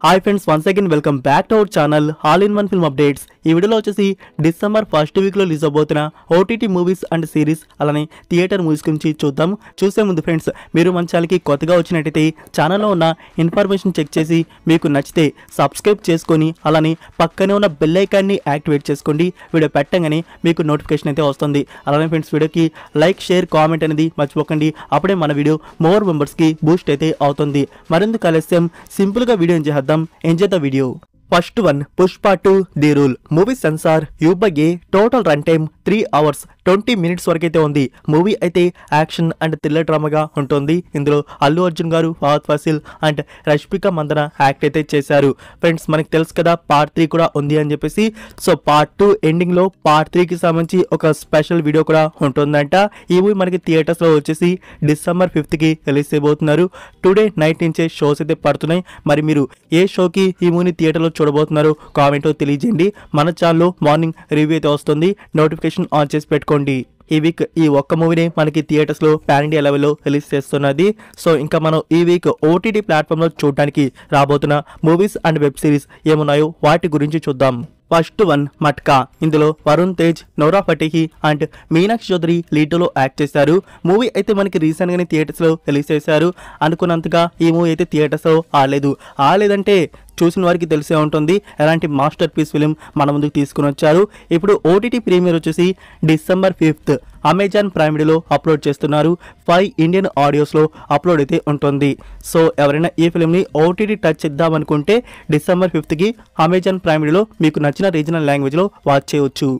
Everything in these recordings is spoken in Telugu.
Hi friends, once again welcome back to our channel all in one film updates. ఈ వీడియోలో వచ్చేసి డిసెంబర్ ఫస్ట్ వీక్లో రిలీజ్ అవబోతున్న ఓటీటీ మూవీస్ అండ్ సిరీస్ అలానే థియేటర్ మూవీస్ గురించి చూద్దాం. చూసే ముందు ఫ్రెండ్స్, మీరు మన ఛానల్కి కొత్తగా వచ్చినట్టయితే ఛానల్లో ఉన్న ఇన్ఫర్మేషన్ చెక్ చేసి మీకు నచ్చితే సబ్స్క్రైబ్ చేసుకొని అలానే పక్కనే ఉన్న బెల్ ఐకాన్ని యాక్టివేట్ చేసుకోండి. వీడియో పెట్టగానే మీకు నోటిఫికేషన్ అయితే వస్తుంది. అలానే ఫ్రెండ్స్, వీడియోకి లైక్, షేర్, కామెంట్ అనేది మర్చిపోకండి. అప్పుడే మన వీడియో మోర్ మెంబర్స్కి బూస్ట్ అయితే అవుతుంది. మరింత ఆలస్యం సింపుల్గా వీడియో చేద్దాం. Enjoy the video. First one, Pushpa 2 The Rule. Movie censor UBA total runtime 3 hours 20 minutes వరకు అయితే ఉంది. మూవీ అయితే యాక్షన్ అండ్ థ్రిల్లర్ డ్రామాగా ఉంటుంది. ఇందులో అల్లు అర్జున్ గారు, ఫహద్ ఫాసిల్ అండ్ రష్మిక మందన యాక్ట్ అయితే చేశారు. ఫ్రెండ్స్, మనకి తెలుసు కదా పార్ట్ 3 కూడా ఉంది అని చెప్పేసి. సో పార్ట్ 2 ఎండింగ్ లో పార్ట్ 3కి సంబంధించి ఒక స్పెషల్ వీడియో కూడా ఉంటుందంట. ఈ మూవీ మనకి థియేటర్స్ లో వచ్చేసి డిసెంబర్ 5కి రిలీజ్ అయిపోతున్నారు. టుడే నైట్ నుంచే షోస్ అయితే పడుతున్నాయి. మరి మీరు ఏ షోకి ఈ మూవీని థియేటర్లో చూడబోతున్నారు కామెంట్ తెలియజేయండి. మన ఛానల్లో మార్నింగ్ రివ్యూ అయితే వస్తుంది, నోటిఫికేషన్ ఆన్ చేసి పెట్టుకోండి. ఈ వీక్ ఈ ఒక్క మూవీని మనకి థియేటర్స్ లో పాన్ ఇండియా లెవెల్లో రిలీజ్ చేస్తున్నది. సో ఇంకా మనం ఈ వీక్ ఓటీటీ ప్లాట్ఫామ్ లో చూడడానికి రాబోతున్న మూవీస్ అండ్ వెబ్ సిరీస్ ఏమున్నాయో వాటి గురించి చూద్దాం. First one, matka. ఇందులో వరుణ్ తేజ్, నోరా ఫటేహి అండ్ మీనాక్షి చౌదరి లీడ్లో యాక్ట్ చేశారు. మూవీ అయితే మనకి రీసెంట్ గానే థియేటర్స్ లో రిలీజ్ చేశారు. అనుకున్నంతగా ఈ మూవీ అయితే థియేటర్స్ లో ఆడలేదంటే చూసిన వారికి తెలిసే ఉంటుంది ఎలాంటి మాస్టర్ పీస్ ఫిలిం మన ముందుకు తీసుకుని వచ్చారు. ఇప్పుడు ఓటీటీ ప్రీమియర్ వచ్చేసి డిసెంబర్ 5th అమెజాన్ ప్రైమ్ వీడియోలో అప్లోడ్ చేస్తున్నారు. 5 ఇండియన్ ఆడియోస్లో అప్లోడ్ అయితే ఉంటుంది. సో ఎవరైనా ఈ ఫిలింని ఓటీటీ టచ్ చేద్దామనుకుంటే డిసెంబర్ 5కి అమెజాన్ ప్రైమ్ వీడియోలో మీకు నచ్చిన రీజనల్ లాంగ్వేజ్లో వాచ్ చేయవచ్చు.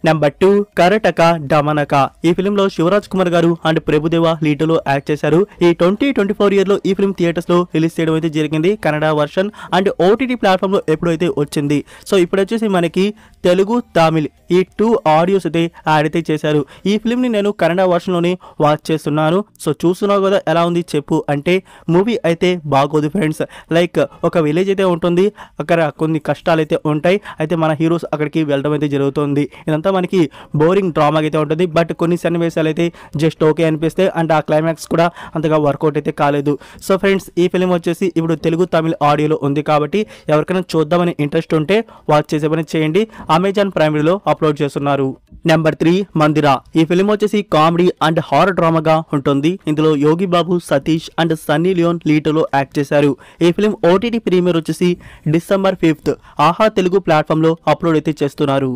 నెంబర్ 2, కరటక డమనక. ఈ ఫిలింలో శివరాజ్ కుమార్ గారు అండ్ ప్రభుదేవా లీడ్లో యాక్ట్ చేశారు. ఈ 2024 ఇయర్లో ఈ ఫిలిం థియేటర్స్ లో రిలీజ్ చేయడం అయితే జరిగింది, Kannada version and OTT platform లో ఎప్పుడైతే వచ్చింది. సో ఇప్పుడు వచ్చేసి మనకి తెలుగు, తమిళ్ ఈ 2 ఆడియోస్ అయితే యాడ్ అయితే చేశారు. ఈ ఫిలిం ని నేను కన్నడ వర్షన్ లోనే వాచ్ చేస్తున్నాను. సో చూస్తున్నావు కదా ఎలా ఉంది చెప్పు అంటే మూవీ అయితే బాగోదు ఫ్రెండ్స్. లైక్ ఒక విలేజ్ అయితే ఉంటుంది, అక్కడ కొన్ని కష్టాలు అయితే ఉంటాయి. అయితే మన హీరోస్ అక్కడికి వెళ్ళడం అయితే జరుగుతుంది. ఇదంతా మనకి బోరింగ్ డ్రామా అయితే ఉంటుంది. బట్ కొన్ని సన్నివేశాలు అయితే జస్ట్ ఓకే అనిపిస్తే అండ్ ఆ క్లైమాక్స్ కూడా అంతగా వర్కౌట్ అయితే కాలేదు. సో ఫ్రెండ్స్, ఈ ఫిలిం వచ్చేసి ఇప్పుడు తెలుగు, తమిళ్ ఆడియోలో ఉంది కాబట్టి ఎవరికైనా చూద్దామని ఇంట్రెస్ట్ ఉంటే వాచ్ చేసే పని చేయండి. అమెజాన్ ప్రైమ్ వీడియోలో అప్లోడ్ చేస్తున్నారు. నెంబర్ 3, మందిరా. ఈ ఫిలిం వచ్చేసి కామెడీ అండ్ హారర్ డ్రామాగా ఉంటుంది. ఇందులో యోగి బాబు, సతీష్ అండ్ సన్నీ లియోన్ లీడ్లో యాక్ట్ చేశారు. ఈ ఫిలిం ఓటీటీ ప్రీమియర్ వచ్చేసి December 5th Aha Telugu platform లో అప్లోడ్ అయితే చేస్తున్నారు.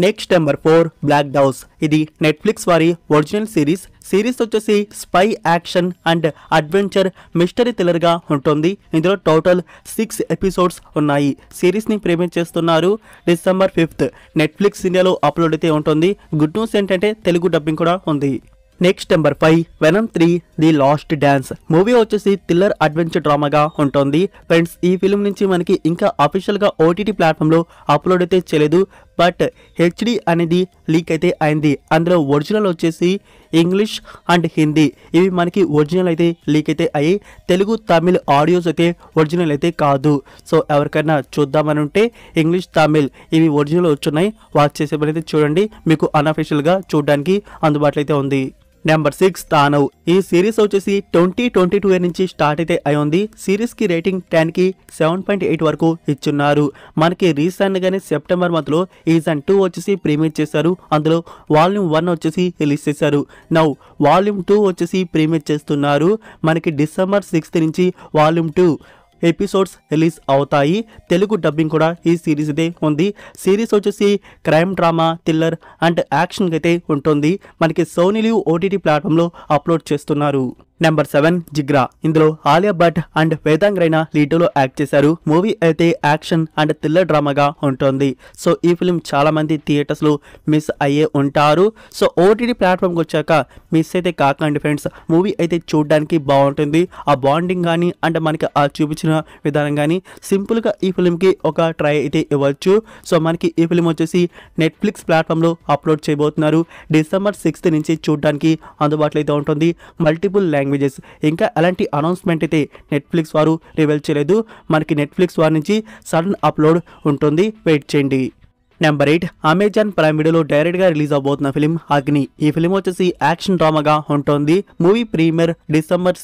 Next number 4, black doves. ఇది నెట్ఫ్లిక్స్ వారి ఒరిజినల్ సిరీస్ వచ్చేసి spy, action and adventure mystery thriller గా ఉంటుంది. ఇందులో టోటల్ 6 ఎపిసోడ్స్ ఉన్నాయి. సిరీస్ ని ప్రీమియర్ చేస్తున్నారు డిసెంబర్ 5th. నెట్ఫ్లిక్స్ ఇండియాలో అప్లోడ్ అయితే ఉంటుంది. గుడ్ న్యూస్ ఏంటంటే తెలుగు డబ్బింగ్ కూడా ఉంది. Next number 5, venom 3 the last dance. Movie వచ్చేసి థ్రిల్లర్ అడ్వెంచర్ డ్రామాగా ఉంటుంది. ఫ్రెండ్స్, ఈ ఫిలిం నుంచి మనకి ఇంకా అఫీషియల్గా ఓటీటీ ప్లాట్ఫామ్లో అప్లోడ్ అయితే చేయలేదు. బట్ హెచ్డి అనేది లీక్ అయితే అయింది. అందులో ఒరిజినల్ వచ్చేసి ఇంగ్లీష్ అండ్ హిందీ ఇవి మనకి ఒరిజినల్ అయితే లీక్ అయితే అయ్యి, తెలుగు, తమిళ్ ఆడియోస్ అయితే ఒరిజినల్ అయితే కాదు. సో ఎవరికైనా చూద్దామని ఉంటే ఇంగ్లీష్, తమిళ్ ఇవి ఒరిజినల్ వచ్చున్నాయి, వాచ్ చేసే పని అయితే చూడండి. మీకు అన్అఫీషియల్గా చూడడానికి అందుబాటులో అయితే ఉంది. నెంబర్ 6, తానవ్. ఈ సిరీస్ వచ్చేసి 2022 ఇయర్ నుంచి స్టార్ట్ అయితే అయ్యింది. సిరీస్ కి రేటింగ్ 10కి 7.8 వరకు ఇచ్చున్నారు. మనకి రీసెంట్ గానే సెప్టెంబర్ మంత్ లో సీజన్ 2 వచ్చేసి ప్రీమియర్ చేశారు. అందులో వాల్యూమ్ 1 వచ్చేసి రిలీజ్ చేశారు. నౌ వాల్యూమ్ 2 వచ్చేసి ప్రీమియర్ చేస్తున్నారు. మనకి డిసెంబర్ 6th నుంచి వాల్యూమ్ 2 ఎపిసోడ్స్ రిలీజ్ అవుతాయి. తెలుగు డబ్బింగ్ కూడా ఈ సిరీస్ అయితే ఉంది. సిరీస్ వచ్చేసి crime drama, thriller and action అయితే ఉంటుంది. మనకి సోనీ లివ్ ఓటీటీ ప్లాట్ఫామ్ లో అప్లోడ్ చేస్తున్నారు. నెంబర్ 7, జిగ్రా. ఇందులో ఆలియా భట్ అండ్ వేదాంగ్ రైనా లీడ్లో యాక్ట్ చేశారు. మూవీ అయితే యాక్షన్ అండ్ థ్రిల్లర్ డ్రామాగా ఉంటుంది. సో ఈ ఫిలిం చాలా మంది థియేటర్స్ లో మిస్ అయ్యే ఉంటారు. సో ఓటీటీ ప్లాట్ఫామ్కి వచ్చాక మిస్ అయితే కాకండి ఫ్రెండ్స్. మూవీ అయితే చూడడానికి బాగుంటుంది. ఆ బాండింగ్ కానీ అండ్ మనకి ఆ చూపించిన విధానం కానీ సింపుల్గా ఈ ఫిలింకి ఒక ట్రై అయితే ఇవ్వచ్చు. సో మనకి ఈ ఫిలిం వచ్చేసి నెట్ఫ్లిక్స్ ప్లాట్ఫామ్లో అప్లోడ్ చేయబోతున్నారు. డిసెంబర్ 6th నుంచి చూడడానికి అందుబాటులో అయితే ఉంటుంది. Multiple languages. ఇంకా అలాంటి అనౌన్స్మెంట్ అయితే నెట్ఫ్లిక్స్ వారు రివీల్ చేయలేదు. మనకి నెట్ఫ్లిక్స్ వారి నుంచి సడన్ అప్లోడ్ ఉంటుంది, వెయిట్ చేయండి. నెంబర్ 8 అమెజాన్ ప్రైమ్ వీడియోలో డైరెక్ట్ గా రిలీజ్ అవబోతున్న ఫిలిం అగ్ని. ఈ ఫిలిం వచ్చేసి యాక్షన్ డ్రామాగా ఉంటుంది. మూవీ ప్రీమియర్ డిసెంబర్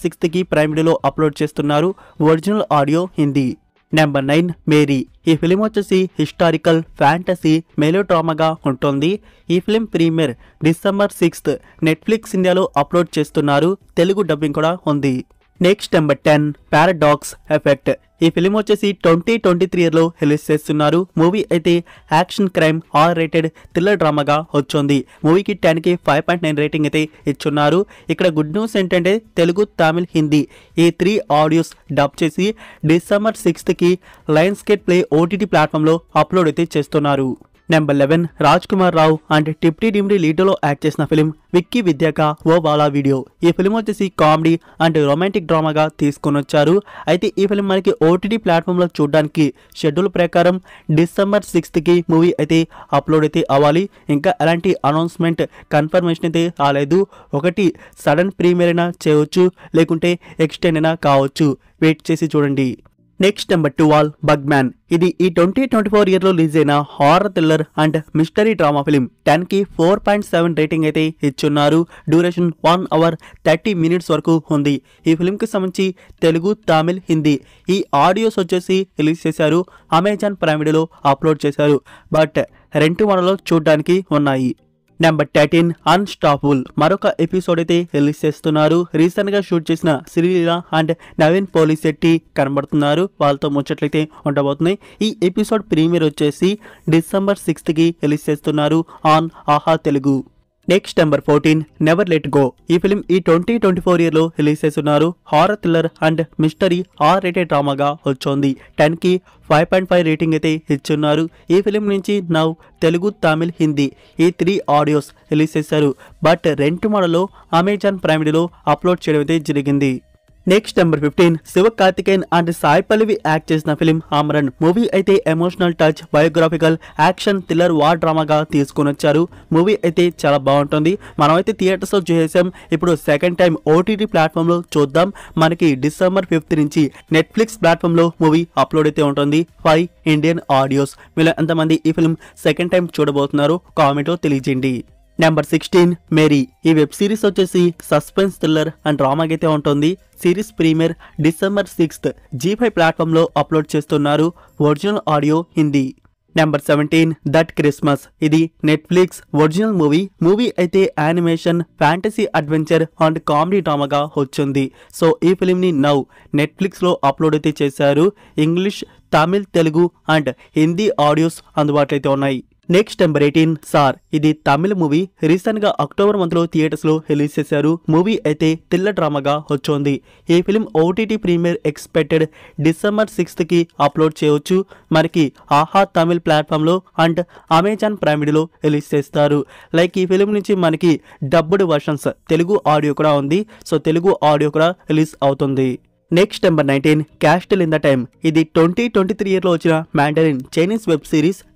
6 కి ప్రైమ్ వీడియోలో అప్లోడ్ చేస్తున్నారు. Original audio Hindi. నెంబర్ 9 మేరీ. ఈ ఫిలిం వచ్చేసి హిస్టారికల్ ఫ్యాంటసీ మెలో డ్రామాగా ఉంటుంది. ఈ ఫిలిం ప్రీమియర్ డిసెంబర్ 6 నెట్ఫ్లిక్స్ ఇండియాలో అప్లోడ్ చేస్తున్నారు. తెలుగు డబ్బింగ్ కూడా ఉంది. Next number 10 paradox effect. ఈ ఫిలిం వచ్చేసి 2023 ఇయర్లో రిలీజ్ చేస్తున్నారు. మూవీ అయితే యాక్షన్ క్రైమ్ R-rated థ్రిల్లర్ డ్రామాగా వచ్చింది. మూవీకి 10కి 5.9 రేటింగ్ అయితే ఇచ్చున్నారు. ఇక్కడ గుడ్ న్యూస్ ఏంటంటే తెలుగు, తమిళ్, హిందీ ఈ 3 ఆడియోస్ డబ్ చేసి డిసెంబర్ 6కి లయన్స్ గేట్ ప్లే OTT ప్లాట్ఫామ్లో అప్లోడ్ అయితే చేస్తున్నారు. నెంబర్ 11 రాజ్ కుమార్ రావు అండ్ టిప్టీ డిమ్రీ లీడర్లో యాక్ట్ చేసిన ఫిలిం విక్కీ విద్యాక ఓ వాలా వీడియో. ఈ ఫిలిం వచ్చేసి కామెడీ అండ్ రొమాంటిక్ డ్రామాగా తీసుకొని వచ్చారు. అయితే ఈ ఫిలిం మనకి OTT ప్లాట్ఫామ్లో చూడడానికి షెడ్యూల్ ప్రకారం డిసెంబర్ 6కి మూవీ అయితే అప్లోడ్ అయితే అవ్వాలి. ఇంకా ఎలాంటి అనౌన్స్మెంట్ కన్ఫర్మేషన్ అయితే రాలేదు. ఒకటి సడన్ ప్రీమియర్ అయినా చేయవచ్చు, లేకుంటే ఎక్స్టెండ్ అయినా కావచ్చు. వెయిట్ చేసి చూడండి. Next number 12 bagman. ఇది ఈ 2024 ఇయర్లో రిలీజ్ అయిన horror thriller and mystery drama film. 10కి 4.7 రేటింగ్ అయితే ఇచ్చున్నారు. డ్యూరేషన్ 1 hour 30 minutes వరకు ఉంది. ఈ ఫిలింకి సంబంధించి తెలుగు, తమిళ్, హిందీ ఈ ఆడియోస్ వచ్చేసి రిలీజ్ చేశారు. అమెజాన్ ప్రైమ్ వీడియోలో అప్లోడ్ చేశారు. బట్ రెంట్ వనలో చూడడానికి ఉన్నాయి. Number 13 unstoppable. మరొక ఎపిసోడ్ అయితే రిలీజ్ చేస్తున్నారు. రీసెంట్ గా షూట్ చేసిన శ్రీలీల అండ్ నవీన్ పోలిశెట్టి కనబడుతున్నారు. వాళ్ళతో ముచ్చట్లయితే ఉండబోతున్నాయి. ఈ ఎపిసోడ్ ప్రీమియర్ వచ్చేసి డిసెంబర్ 6కి రిలీజ్ చేస్తున్నారు ఆన్ ఆహా Telugu. Next number 14 never let go. ఈ ఫిలిం ఈ 2024 ఇయర్లో రిలీజ్ చేస్తున్నారు. Horror thriller and mystery R-rated డ్రామాగా వచ్చింది. 10కి 5.5 రేటింగ్ అయితే ఇచ్చున్నారు. ఈ ఫిలిం నుంచి నవ్ తెలుగు, తమిళ్, హిందీ ఈ 3 ఆడియోస్ రిలీజ్ చేశారు. బట్ రెంట్ మోడల్లో అమెజాన్ ప్రైమ్ వీడియోలో అప్లోడ్ చేయడం అయితే జరిగింది. Next number 15 Sivakarthikeyan and Sai Pallavi act చేసిన ఫిలిం ఆమ్రన్. మూవీ అయితే emotional touch biographical action thriller war డ్రామాగా తీసుకుని వచ్చారు. మూవీ అయితే చాలా బాగుంటుంది. మనమైతే థియేటర్స్లో చూసేసాం. ఇప్పుడు సెకండ్ టైం OTT ప్లాట్ఫామ్లో చూద్దాం. మనకి డిసెంబర్ 5 నుంచి నెట్ఫ్లిక్స్ ప్లాట్ఫామ్లో మూవీ అప్లోడ్ అయితే ఉంటుంది. 5 ఇండియన్ ఆడియోస్. మీరు ఎంతమంది ఈ ఫిలిం సెకండ్ టైం చూడబోతున్నారు కామెంట్లో తెలియజేయండి. నెంబర్ 16 మేరీ. ఈ వెబ్ సిరీస్ వచ్చేసి సస్పెన్స్ థ్రిల్లర్ అండ్ డ్రామాకి అయితే ఉంటుంది. సిరీస్ ప్రీమియర్ డిసెంబర్ 6 G5 ప్లాట్ఫామ్లో అప్లోడ్ చేస్తున్నారు. Original audio Hindi. Number 17 that Christmas. ఇది నెట్ఫ్లిక్స్ ఒరిజినల్ మూవీ అయితే animation fantasy adventure and comedy డ్రామాగా వచ్చింది. సో ఈ ఫిలింని నౌ నెట్ఫ్లిక్స్లో అప్లోడ్ అయితే చేశారు. English, Tamil, Telugu and Hindi audios అందుబాటులో అయితే ఉన్నాయి. Next number 18 sir. ఇది తమిళ మూవీ. రీసెంట్ గా అక్టోబర్ మంత్ లో థియేటర్స్ లో రిలీజ్ చేశారు. మూవీ అయితే థ్రిల్లర్ డ్రామాగా వచ్చింది. ఈ film OTT premiere expected December 6కి అప్లోడ్ చేయవచ్చు. మనకి ఆహా తమిళ్ ప్లాట్ఫామ్ లో అండ్ అమెజాన్ ప్రైమ్ వీడియోలో రిలీజ్ చేస్తారు. లైక్ ఈ ఫిలిం నుంచి మనకి డబ్బుడ్ వర్షన్స్ తెలుగు ఆడియో కూడా ఉంది. సో తెలుగు ఆడియో కూడా రిలీజ్ అవుతుంది. Next number 19 castle in the time. ఇది 2023 ఇయర్లో వచ్చిన మ్యాండరిన్ చైనీస్ వెబ్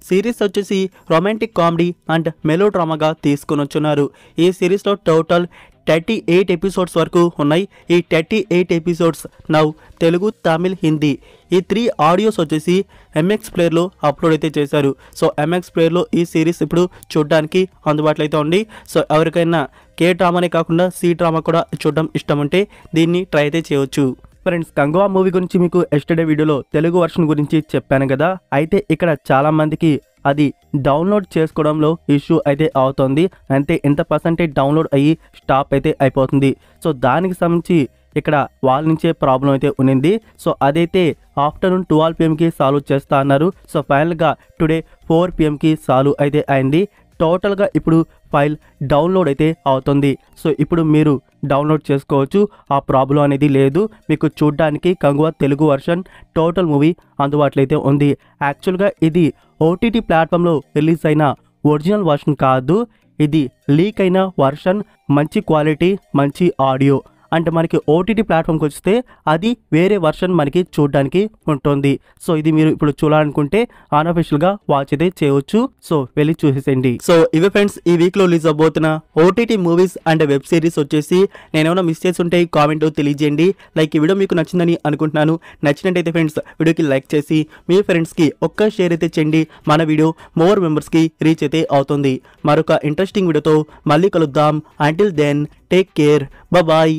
సిరీస్ వచ్చేసి రొమాంటిక్ కామెడీ అండ్ మెలో డ్రామాగా తీసుకుని వచ్చున్నారు. ఈ సిరీస్లో టోటల్ 38 ఎపిసోడ్స్ వరకు ఉన్నాయి. ఈ 38 ఎపిసోడ్స్ నౌ తెలుగు, తమిళ్, హిందీ ఈ 3 ఆడియోస్ వచ్చేసి MX ప్లేయర్లో అప్లోడ్ అయితే చేశారు. సో MX ప్లేయర్లో ఈ సిరీస్ ఇప్పుడు చూడడానికి అందుబాటులో అయితే ఉంది. సో ఎవరికైనా K డ్రామానే కాకుండా C డ్రామా కూడా చూడడం ఇష్టం ఉంటే దీన్ని ట్రై అయితే చేయవచ్చు. ఫ్రెండ్స్, కంగువా మూవీ గురించి మీకు ఎస్టర్డే వీడియోలో తెలుగు వర్షన్ గురించి చెప్పాను కదా. అయితే ఇక్కడ చాలా మందికి అది డౌన్లోడ్ చేసుకోవడంలో ఇష్యూ అయితే అవుతుంది. అంటే ఎంత పర్సెంటేజ్ డౌన్లోడ్ అయ్యి స్టాప్ అయితే అయిపోతుంది. సో దానికి సంబంధించి ఇక్కడ వాళ్ళ నుంచే ప్రాబ్లం అయితే ఉన్నింది. సో అదైతే ఆఫ్టర్నూన్ 12 PM సాల్వ్ చేస్తా అన్నారు. సో ఫైనల్గా టుడే 4 PM సాల్వ్ అయితే అయింది. టోటల్గా ఇప్పుడు ఫైల్ డౌన్లోడ్ అయితే అవుతుంది. సో ఇప్పుడు మీరు డౌన్లోడ్ చేసుకోవచ్చు. ఆ ప్రాబ్లం అనేది లేదు. మీకు చూడడానికి Kanguva Telugu version total movie అందుబాటులో అయితే ఉంది. యాక్చువల్గా ఇది OTT ప్లాట్ఫామ్లో రిలీజ్ అయిన ఒరిజినల్ వర్షన్ కాదు. ఇది లీక్ అయిన వర్షన్. మంచి క్వాలిటీ, మంచి ఆడియో అంటే మనకి ఓటీటీ ప్లాట్ఫామ్కి వస్తే అది వేరే వర్షన్ మనకి చూడడానికి ఉంటుంది. సో ఇది మీరు ఇప్పుడు చూడాలనుకుంటే అన్అఫిషియల్గా వాచ్ అయితే చేయవచ్చు. సో వెళ్ళి చూసేసేయండి. సో ఇవే ఫ్రెండ్స్ ఈ వీక్లో రిలీజ్ అవబోతున్న OTT movies and web series వచ్చేసి. నేనేమైనా మిస్ చేసి ఉంటే కామెంట్ తెలియజేయండి. లైక్ ఈ వీడియో మీకు నచ్చిందని అనుకుంటున్నాను. నచ్చినట్టయితే ఫ్రెండ్స్ వీడియోకి లైక్ చేసి మీ ఫ్రెండ్స్కి ఒక్క షేర్ అయితే చేయండి. మన వీడియో మోర్ మెంబర్స్కి రీచ్ అయితే అవుతుంది. మరొక ఇంట్రెస్టింగ్ వీడియోతో మళ్ళీ కలుద్దాం. Until then take care. Bye.